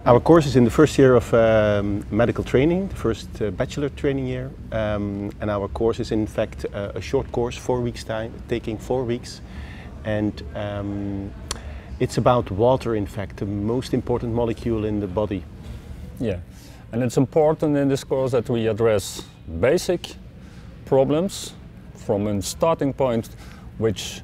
Our course is in the first year of medical training, the first bachelor training year, and our course is in fact a short course, 4 weeks time, taking 4 weeks, and it's about water, in fact, the most important molecule in the body. Yeah, and it's important in this course that we address basic problems from a starting point which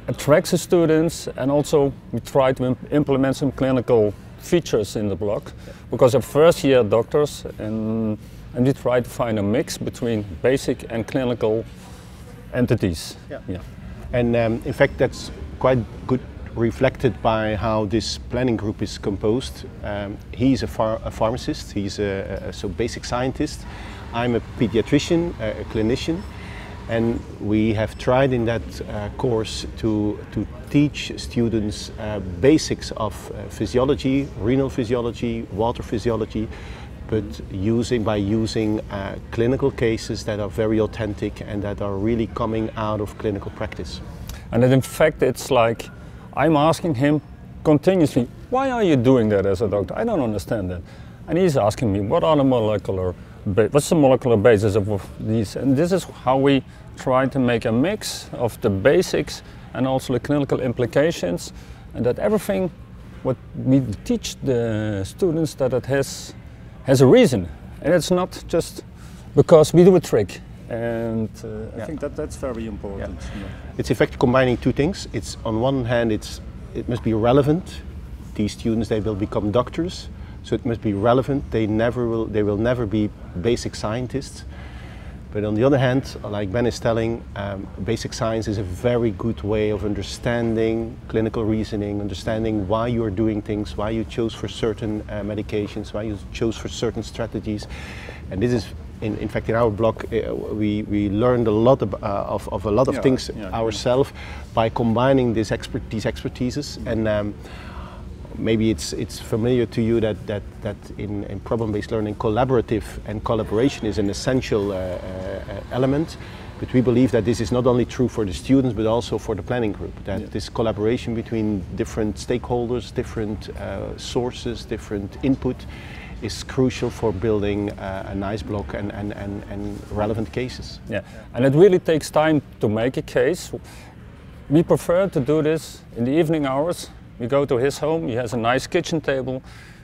attracts the students, and also we try to implement some clinical features in the block, because they're first year doctors, and we try to find a mix between basic and clinical entities. Yeah. And in fact that's quite good reflected by how this planning group is composed. He's a pharmacist, he's a basic scientist. I'm a pediatrician, a clinician. And we have tried in that course to teach students basics of physiology, renal physiology, water physiology, but by using clinical cases that are very authentic and that are really coming out of clinical practice. And in fact it's like I'm asking him continuously, why are you doing that as a doctor? I don't understand that. And he's asking me, what's the molecular basis of these? And this is how we try to make a mix of the basics and also the clinical implications, and that everything what we teach the students, that it has a reason, and it's not just because we do a trick. And I think that's very important. Yeah. It's in fact combining two things. It's on one hand it must be relevant. These students, they will become doctors. So it must be relevant. They will never be basic scientists. But on the other hand, like Ben is telling, basic science is a very good way of understanding clinical reasoning, understanding why you are doing things, why you chose for certain medications, why you chose for certain strategies. And this is, in fact, in our block, we learned a lot of a lot of things ourselves by combining these expertises. And maybe it's familiar to you that in problem-based learning, collaborative and collaboration is an essential element. But we believe that this is not only true for the students, but also for the planning group. That this collaboration between different stakeholders, different sources, different input, is crucial for building a nice block and relevant cases. Yeah, and it really takes time to make a case. We prefer to do this in the evening hours. We go to his home, he has a nice kitchen table,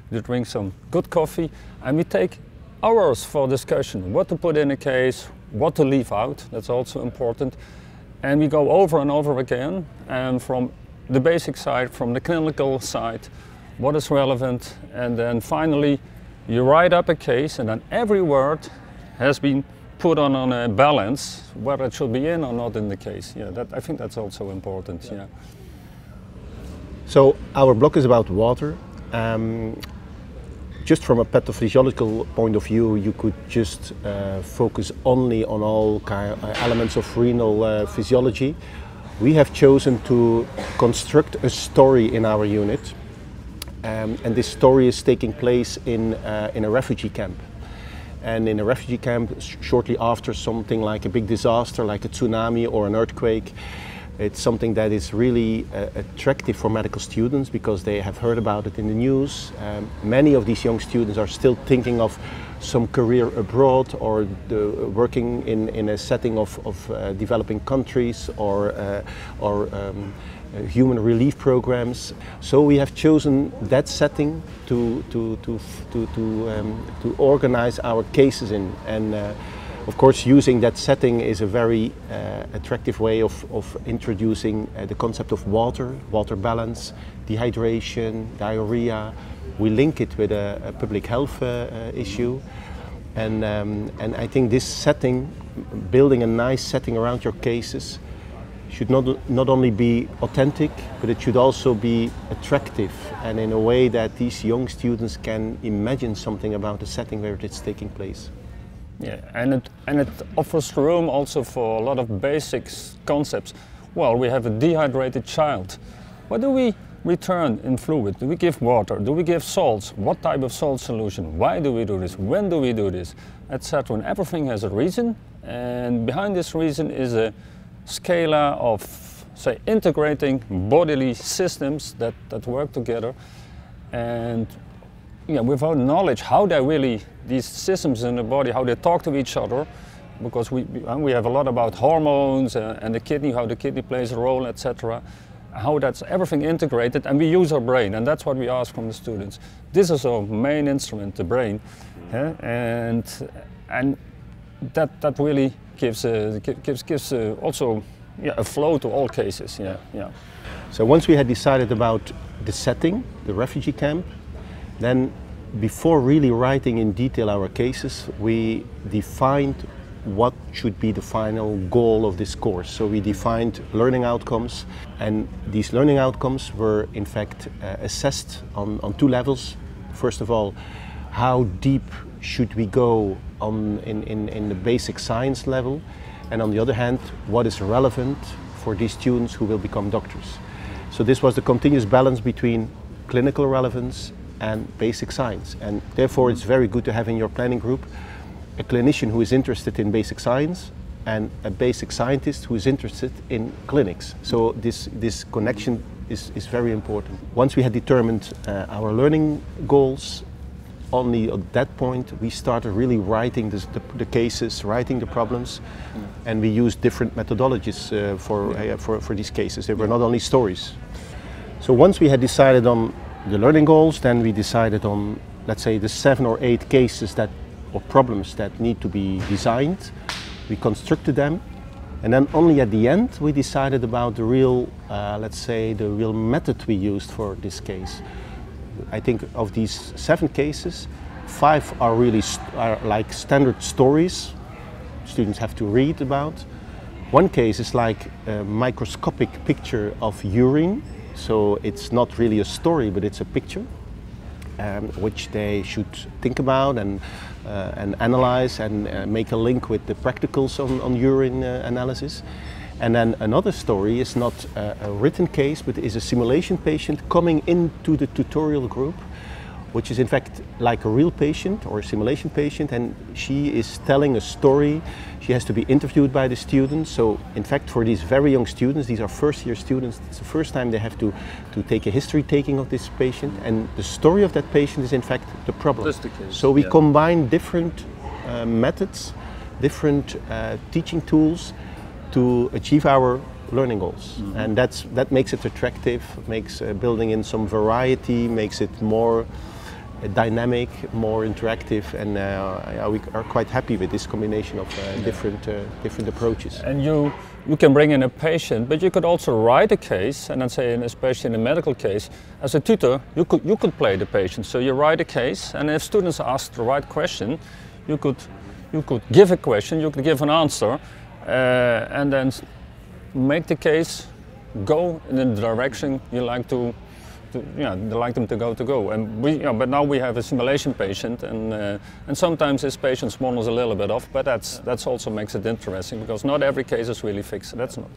we drink some good coffee, and we take hours for discussion. What to put in a case, what to leave out, that's also important. And we go over and over again, and from the basic side, from the clinical side, what is relevant, and then finally you write up a case, and then every word has been put on a balance, whether it should be in or not in the case. Yeah, I think that's also important. Yeah. So our block is about water. Just from a pathophysiological point of view, you could just focus only on all elements of renal physiology. We have chosen to construct a story in our unit, and this story is taking place in a refugee camp. And in a refugee camp, shortly after something like a big disaster, like a tsunami or an earthquake, it's something that is really attractive for medical students because they have heard about it in the news. Many of these young students are still thinking of some career abroad or working in a setting of developing countries or human relief programs. So we have chosen that setting to organize our cases in. And of course, using that setting is a very attractive way of introducing the concept of water balance, dehydration, diarrhea. We link it with a public health issue. And I think this setting, building a nice setting around your cases, should not only be authentic, but it should also be attractive, and in a way that these young students can imagine something about the setting where it's taking place. Yeah, and it offers room also for a lot of basic concepts. Well, we have a dehydrated child. What do we return in fluid? Do we give water? Do we give salts? What type of salt solution? Why do we do this? When do we do this? Etc. And everything has a reason, and behind this reason is a scala of, say, integrating bodily systems that work together. And without knowledge how they really, these systems in the body, how they talk to each other, because we have a lot about hormones and the kidney, how the kidney plays a role, etc. How that's everything integrated, and we use our brain, and that's what we ask from the students. This is our main instrument, the brain, and that really gives also a flow to all cases. So once we had decided about the setting, the refugee camp, then before really writing in detail our cases, we defined what should be the final goal of this course. So we defined learning outcomes, and these learning outcomes were in fact assessed on two levels. First of all, how deep should we go in the basic science level, and on the other hand, what is relevant for these students who will become doctors. So this was the continuous balance between clinical relevance and basic science, and therefore it's very good to have in your planning group a clinician who is interested in basic science and a basic scientist who is interested in clinics. So this connection is very important. Once we had determined our learning goals, only at that point we started really writing the cases, writing the problems, and we used different methodologies for these cases. They were not only stories. So once we had decided on the learning goals, then we decided on, let's say, the 7 or 8 cases or problems that need to be designed. We constructed them, and then only at the end we decided about the real, let's say, the real method we used for this case. I think of these 7 cases, 5 are really like standard stories students have to read about. One case is like a microscopic picture of urine, so it's not really a story, but it's a picture. Which they should think about and analyze and make a link with the practicals on urine analysis. And then another story is not a written case, but is a simulation patient coming into the tutorial group, which is in fact like a real patient or a simulation patient, and she is telling a story. She has to be interviewed by the students. So in fact, for these very young students, these are first year students, it's the first time they have to take a history taking of this patient, and the story of that patient is in fact the problem. That's the case. So we combine different methods, different teaching tools to achieve our learning goals. And that makes it attractive, makes building in some variety, makes it more dynamic, more interactive, and we are quite happy with this combination of different approaches. And you can bring in a patient, but you could also write a case, and then say, especially in a medical case, as a tutor, you could play the patient. So you write a case, and if students ask the right question, you could give a question, you could give an answer, and then make the case go in the direction you like them to go. And but now we have a simulation patient, and sometimes this patient wanders a little bit off, but that's also makes it interesting, because not every case is really fixed. That's not,